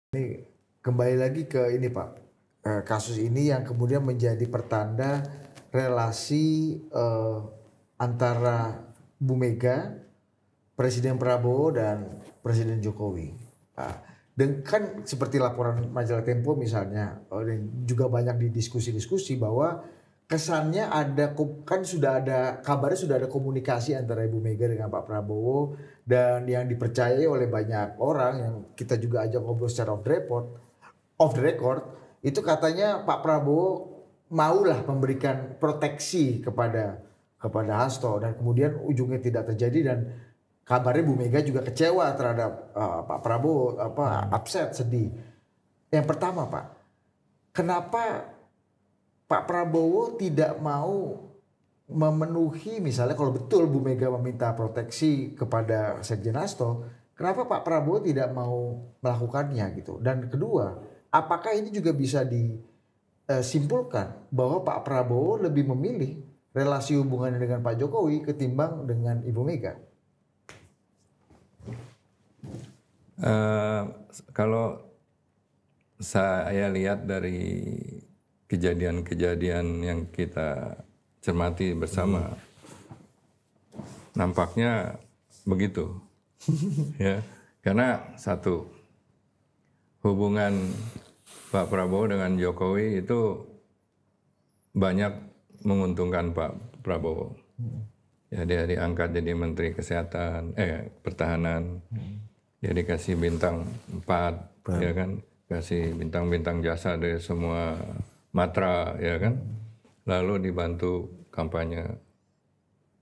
Ini kembali lagi ke ini Pak, kasus ini yang kemudian menjadi pertanda relasi antara Bu Mega, Presiden Prabowo dan Presiden Jokowi. Dan kan seperti laporan majalah Tempo misalnya, dan juga banyak di diskusi-diskusi bahwa kesannya ada kan sudah ada kabarnya, sudah ada komunikasi antara Ibu Mega dengan Pak Prabowo, dan yang dipercayai oleh banyak orang yang kita juga ajak ngobrol secara off the record itu katanya Pak Prabowo maulah memberikan proteksi kepada Hasto, dan kemudian ujungnya tidak terjadi, dan kabarnya Bu Mega juga kecewa terhadap Pak Prabowo, upset, sedih. Yang pertama Pak, kenapa Pak Prabowo tidak mau memenuhi, misalnya kalau betul Bu Mega meminta proteksi kepada Sekjen Hasto, kenapa Pak Prabowo tidak mau melakukannya gitu? Dan kedua, apakah ini juga bisa disimpulkan bahwa Pak Prabowo lebih memilih relasi hubungannya dengan Pak Jokowi ketimbang dengan Ibu Mega? Kalau saya lihat dari kejadian-kejadian yang kita cermati bersama, nampaknya begitu, ya. Karena satu, hubungan Pak Prabowo dengan Jokowi itu banyak menguntungkan Pak Prabowo. Ya, dia diangkat jadi Menteri Pertahanan. Dia dikasih bintang 4, ya kan, kasih bintang-bintang jasa dari semua matra, ya kan, lalu dibantu kampanye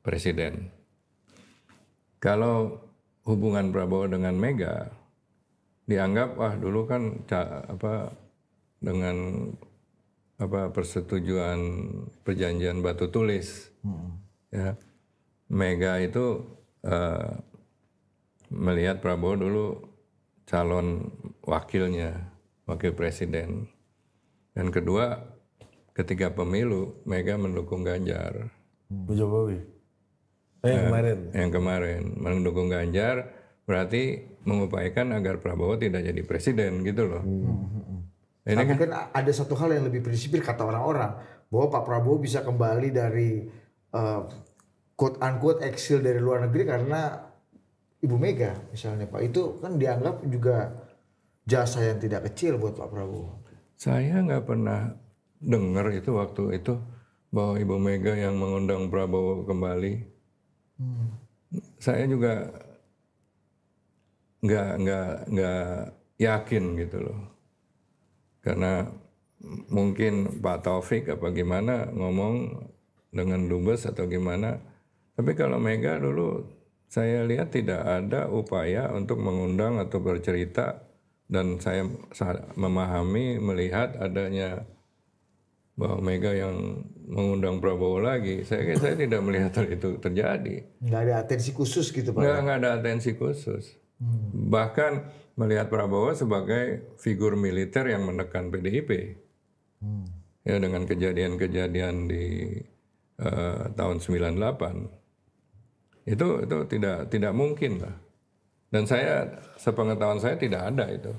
presiden. Kalau hubungan Prabowo dengan Mega dianggap dulu kan dengan persetujuan perjanjian batu tulis, ya, Mega itu melihat Prabowo dulu calon wakil presiden. Dan kedua, ketika pemilu, Mega mendukung Ganjar. Jokowi. Yang kemarin mendukung Ganjar, berarti mengupayakan agar Prabowo tidak jadi presiden gitu loh. Ini kan ada satu hal yang lebih prinsipil kata orang-orang, bahwa Pak Prabowo bisa kembali dari quote unquote eksil dari luar negeri karena Ibu Mega misalnya Pak. Itu kan dianggap juga jasa yang tidak kecil buat Pak Prabowo. Saya nggak pernah dengar itu waktu itu bahwa Ibu Mega yang mengundang Prabowo kembali. Saya juga nggak yakin gitu loh. Karena mungkin Pak Taufik apa gimana ngomong dengan dubes atau gimana. Tapi kalau Mega dulu saya lihat tidak ada upaya untuk mengundang atau bercerita, dan saya memahami melihat adanya bahwa Mega yang mengundang Prabowo lagi. Saya tidak melihat hal itu terjadi. Nggak ada atensi khusus gitu Pak? Nggak ada atensi khusus. Bahkan melihat Prabowo sebagai figur militer yang menekan PDIP. Ya, dengan kejadian-kejadian di tahun 98. Itu tidak mungkin lah. Dan sepengetahuan saya tidak ada itu.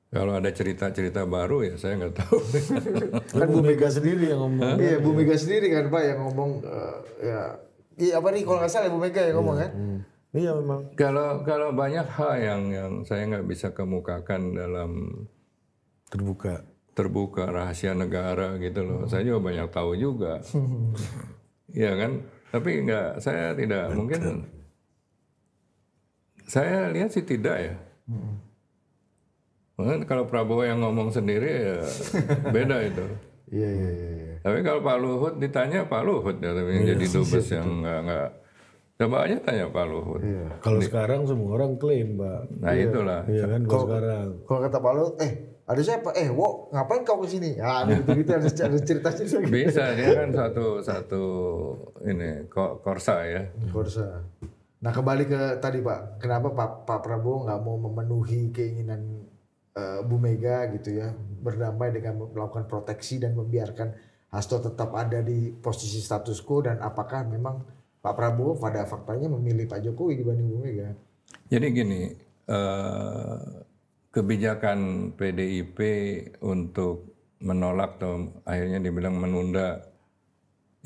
Kalau ada cerita-cerita baru ya saya nggak tahu. Kan Bu Mega sendiri yang ngomong. Iya, Bu Mega sendiri kan Pak yang ngomong, iya apa nih kalau nggak salah Bu Mega yang ngomong kan? Iya memang. Kalau banyak hal yang saya nggak bisa kemukakan dalam terbuka rahasia negara gitu loh. Saya juga banyak tahu juga. Iya kan? Tapi saya tidak mungkin. Saya lihat sih tidak ya. Kalau Prabowo yang ngomong sendiri ya beda itu. Iya. Tapi kalau Pak Luhut ditanya Pak Luhut ya, tapi yang jadi dubes yang nggak. Coba aja tanya Pak Luhut. Iya. Kalau sekarang semua orang klaim, Pak. Nah itulah. Iya kan kalau sekarang. Kalau kata Pak Luhut, ada siapa? Wo, ngapain kau kesini? Gitu ada cerita-cerita. Bisa, dia kan satu ini korsa ya. Korsa. Nah kembali ke tadi Pak, kenapa Pak Prabowo nggak mau memenuhi keinginan Bu Mega gitu ya, berdamai dengan melakukan proteksi dan membiarkan Hasto tetap ada di posisi status quo, dan apakah memang Pak Prabowo pada faktanya memilih Pak Jokowi dibanding Bu Mega? Jadi gini, kebijakan PDIP untuk menolak atau akhirnya dibilang menunda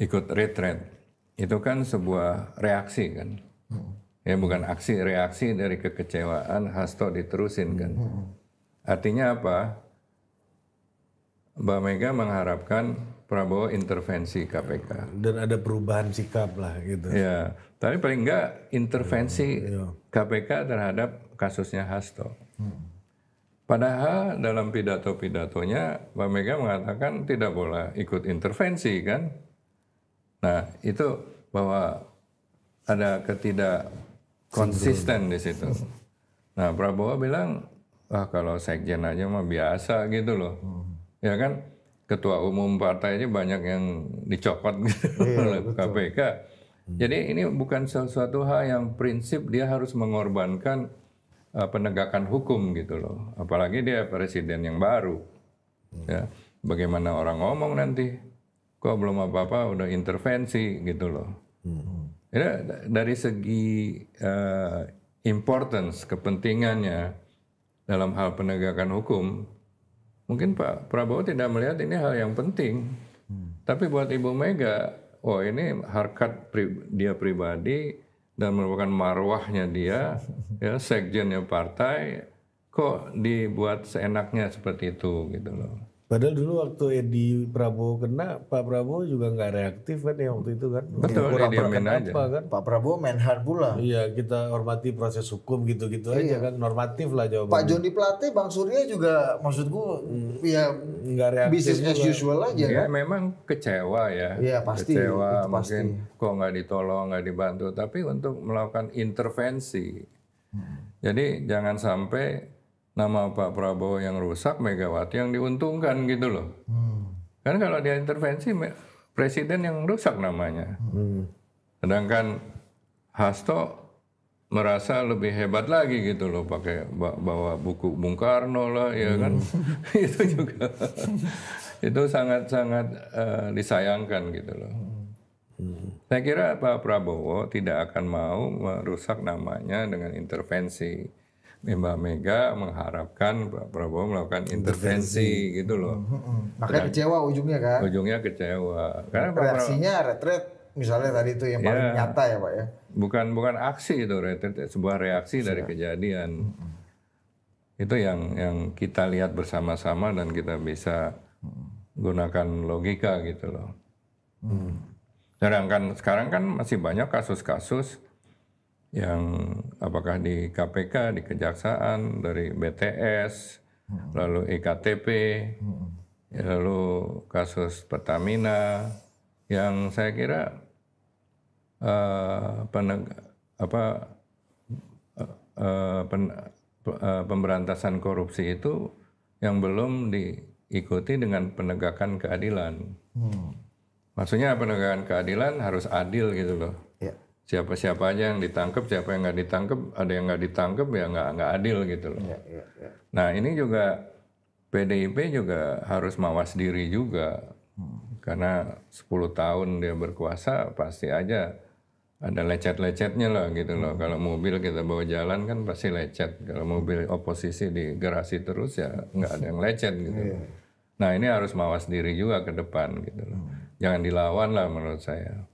ikut retret itu kan sebuah reaksi kan, ya bukan aksi, reaksi dari kekecewaan Hasto diterusin kan. Artinya apa? Mbak Mega mengharapkan Prabowo intervensi KPK. Dan ada perubahan sikap lah gitu. Ya, tapi paling enggak intervensi KPK terhadap kasusnya Hasto. Padahal dalam pidato-pidatonya Mbak Mega mengatakan tidak boleh ikut intervensi kan. Nah itu bahwa ada ketidak konsisten di situ. Nah Prabowo bilang, wah kalau sekjen aja mah biasa gitu loh. Ya kan, ketua umum partai aja banyak yang dicopot gitu oleh KPK. Jadi ini bukan sesuatu hal yang prinsip dia harus mengorbankan penegakan hukum gitu loh. Apalagi dia presiden yang baru. Ya, bagaimana orang ngomong nanti, kok belum apa-apa udah intervensi gitu loh. Ya, dari segi importance, kepentingannya dalam hal penegakan hukum, mungkin Pak Prabowo tidak melihat ini hal yang penting. Tapi buat Ibu Mega, oh ini harkat dia pribadi dan merupakan marwahnya dia, ya sekjennya partai, kok dibuat seenaknya seperti itu gitu loh. Padahal dulu waktu Edi Prabowo kena, Pak Prabowo juga nggak reaktif kan ya waktu itu kan. Betul, dia diamin aja. Kan? Pak Prabowo menhan pula. Iya, kita hormati proses hukum gitu-gitu aja kan, normatif lah jawabannya. Pak Joni Plate, Bang Surya juga maksudku ya Nggak reaktif business as usual aja Ya kan. memang kecewa ya. Iya, pasti, Kecewa itu mungkin kok nggak ditolong, nggak dibantu. Tapi untuk melakukan intervensi. Jadi jangan sampai nama Pak Prabowo yang rusak, Megawati yang diuntungkan gitu loh. Kan kalau dia intervensi, presiden yang rusak namanya. Sedangkan Hasto merasa lebih hebat lagi gitu loh, pakai bawa buku Bung Karno lah, ya kan. Itu juga, itu sangat-sangat disayangkan gitu loh. Saya kira Pak Prabowo tidak akan mau merusak namanya dengan intervensi. Mbak Mega mengharapkan Pak Prabowo melakukan intervensi gitu loh. Makanya kecewa ujungnya kan. Ujungnya kecewa. Karena Pak Reaksinya retret misalnya tadi itu yang paling nyata ya Pak ya. bukan aksi itu, sebuah reaksi dari kejadian. Itu yang kita lihat bersama-sama dan kita bisa gunakan logika gitu loh. Sedangkan sekarang kan masih banyak kasus-kasus yang apakah di KPK, di Kejaksaan, dari BTS, lalu EKTP, lalu kasus Pertamina, yang saya kira pemberantasan korupsi itu yang belum diikuti dengan penegakan keadilan. Maksudnya penegakan keadilan harus adil gitu loh. Ya. Siapa-siapa aja yang ditangkap, siapa yang nggak ditangkap, ada yang nggak ditangkap ya nggak adil gitu loh. Ya. Nah ini juga PDIP juga harus mawas diri juga, karena 10 tahun dia berkuasa pasti aja ada lecet-lecetnya lah gitu loh. Kalau mobil kita bawa jalan kan pasti lecet, kalau mobil oposisi digerasi terus ya nggak ada yang lecet gitu. Nah ini harus mawas diri juga ke depan gitu loh, jangan dilawan lah menurut saya.